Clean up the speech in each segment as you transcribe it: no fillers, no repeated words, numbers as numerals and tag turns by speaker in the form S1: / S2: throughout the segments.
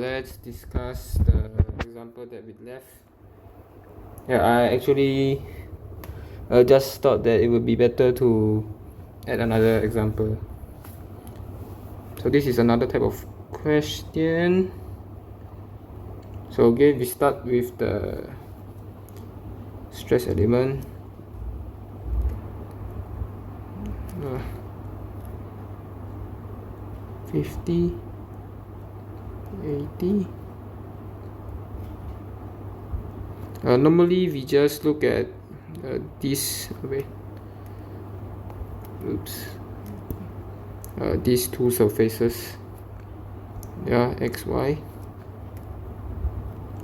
S1: let's discuss the example that we left. I actually just thought that it would be better to add another example. So this is another type of question. So again, we start with the stress element. 50, 80. Normally we just look at these these two surfaces, x, y.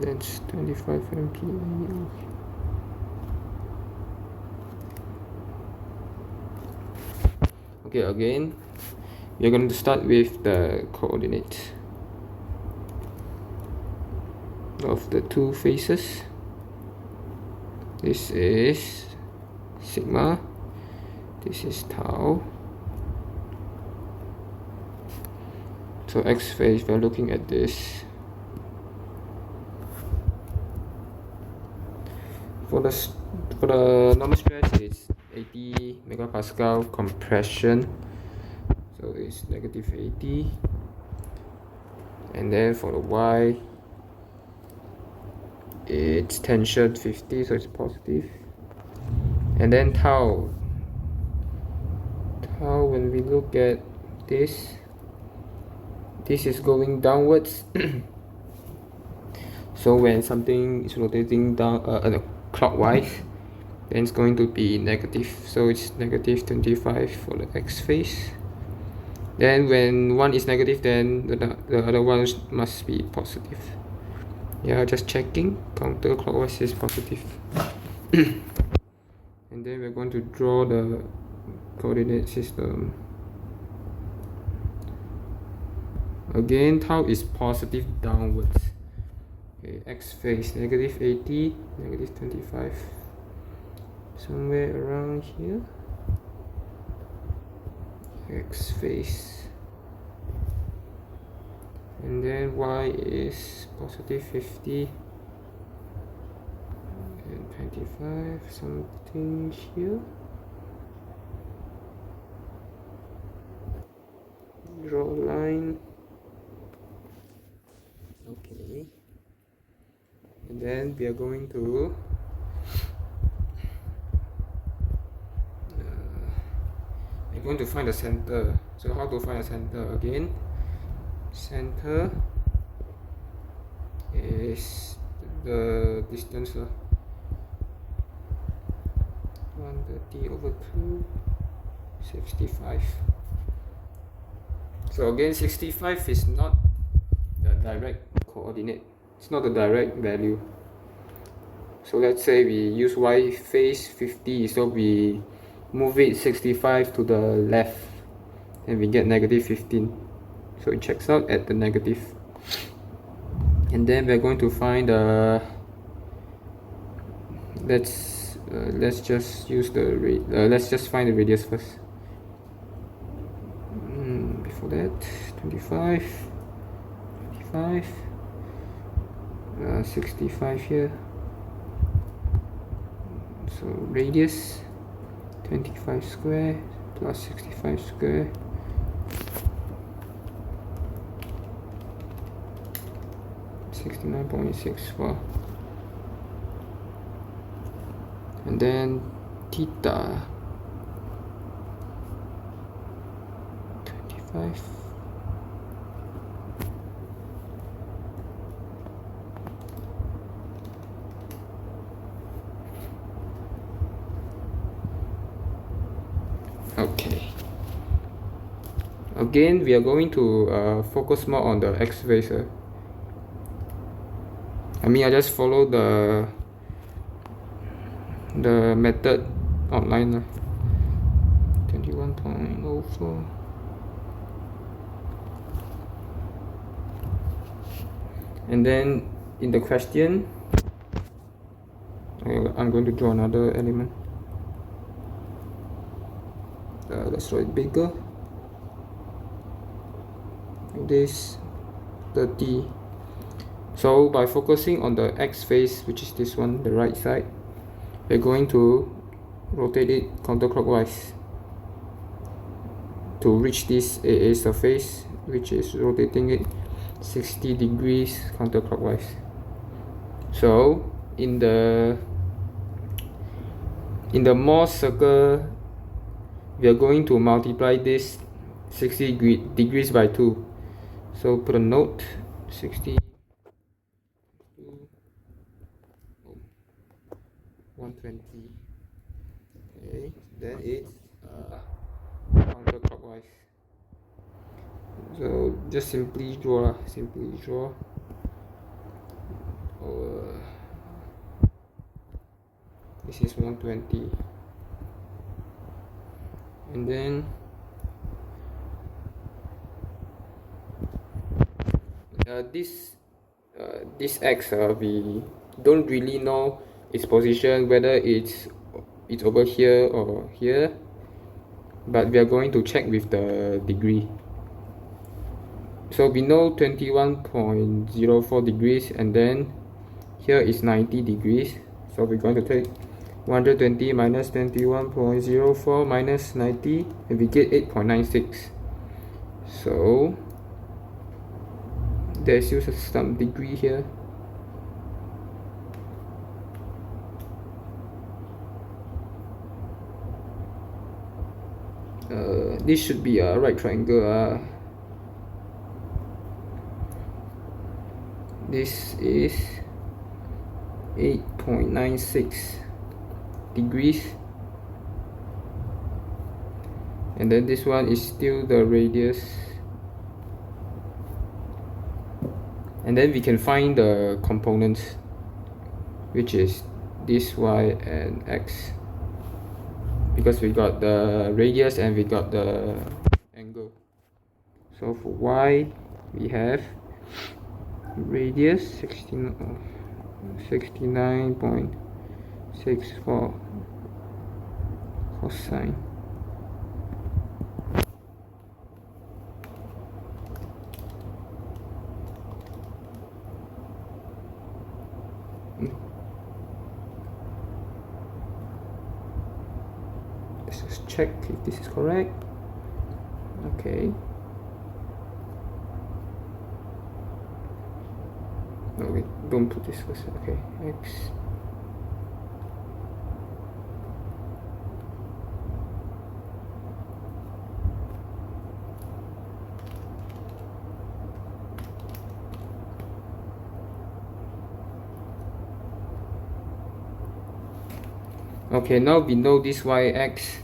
S1: That's 25 mpm. Okay, again we're going to start with the coordinates of the two faces. This is sigma, this is tau. So x phase, we're looking at this. For the normal stress, it's 80 megapascal compression, so it's negative 80. And then for the y, it's tension 50, so it's positive. And then tau, when we look at this is going downwards. So when something is rotating down clockwise, then it's going to be negative, so it's negative 25 for the x phase. Then when one is negative, then the other one must be positive. Just checking, counterclockwise is positive. And then we're going to draw the coordinate system. Again, tau is positive downwards. Okay, x phase negative 80, negative 25, somewhere around here. X phase, and then y is positive 50 and 25, something here. Draw a line. Okay, and then we are going to find the center. So how to find the center? Again, center is the distance 130 over 2, 65. So again, 65 is not the direct coordinate, it's not the direct value. So let's say we use y phase 50, so we move it 65 to the left and we get negative 15, so it checks out at the negative. And then we're going to find the let's just find the radius first. Before that, 25, 65 here. So radius 25 square plus 65 square, $69.64. And then theta 25. Okay. Again, we are going to focus more on the x phase. I just follow the method outline. 21.04. And then in the question, I'm going to draw another element. Let's draw it bigger. This 30 So by focusing on the X face, which is this one, the right side, we're going to rotate it counterclockwise to reach this AA surface, which is rotating it 60 degrees counterclockwise. So in the Mohr circle, we are going to multiply this 60 degrees by 2. So put a note, 60 120. Okay, then it's counterclockwise. So just simply draw. This is 120, and then this X, we don't really know its position, whether it's over here or here, but we are going to check with the degree. So we know 21.04 degrees, and then here is 90 degrees. So we're going to take 120 minus 21.04 minus 90, and we get 8.96. So there's used some degree here. This should be a right triangle. This is 8.96 degrees, and then this one is still the radius, and then we can find the components, which is this Y and X, because we got the radius and we got the angle. So for Y, we have radius 69.64 cosine. Let's just check if this is correct. Okay. No, wait, don't put this first. Okay, X. Okay, now we know this Y-X,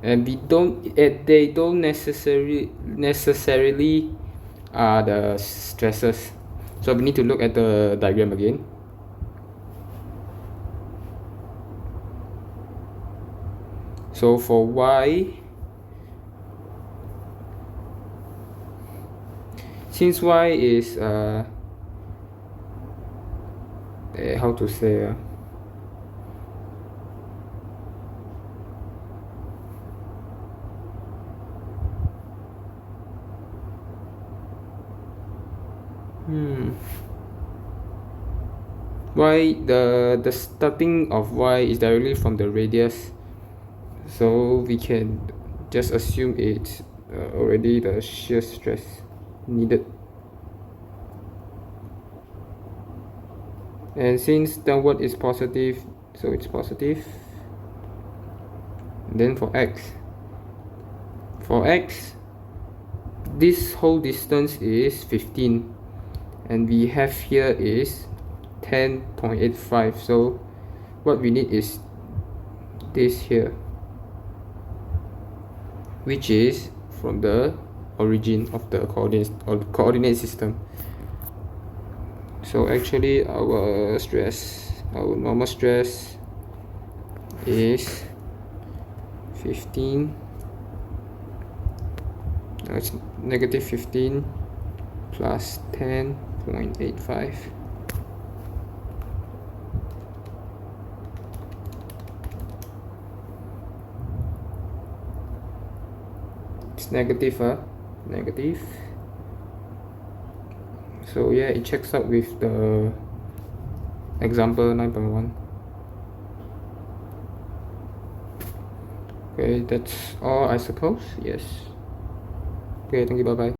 S1: and they don't necessarily are the stresses. So we need to look at the diagram again. So for Y, since Y is how to say, Y, the starting of Y is directly from the radius, so we can just assume it's already the shear stress needed. And since downward is positive, so it's positive. And then for X, this whole distance is 15, and we have here is 10.85. so what we need is this here, which is from the origin of the coordinate system. So actually our normal stress is 15. It's negative 15 plus 10.85. It's negative, negative. So yeah, it checks out with the example 9.1. Okay, that's all I suppose. Yes. Okay, thank you, bye bye.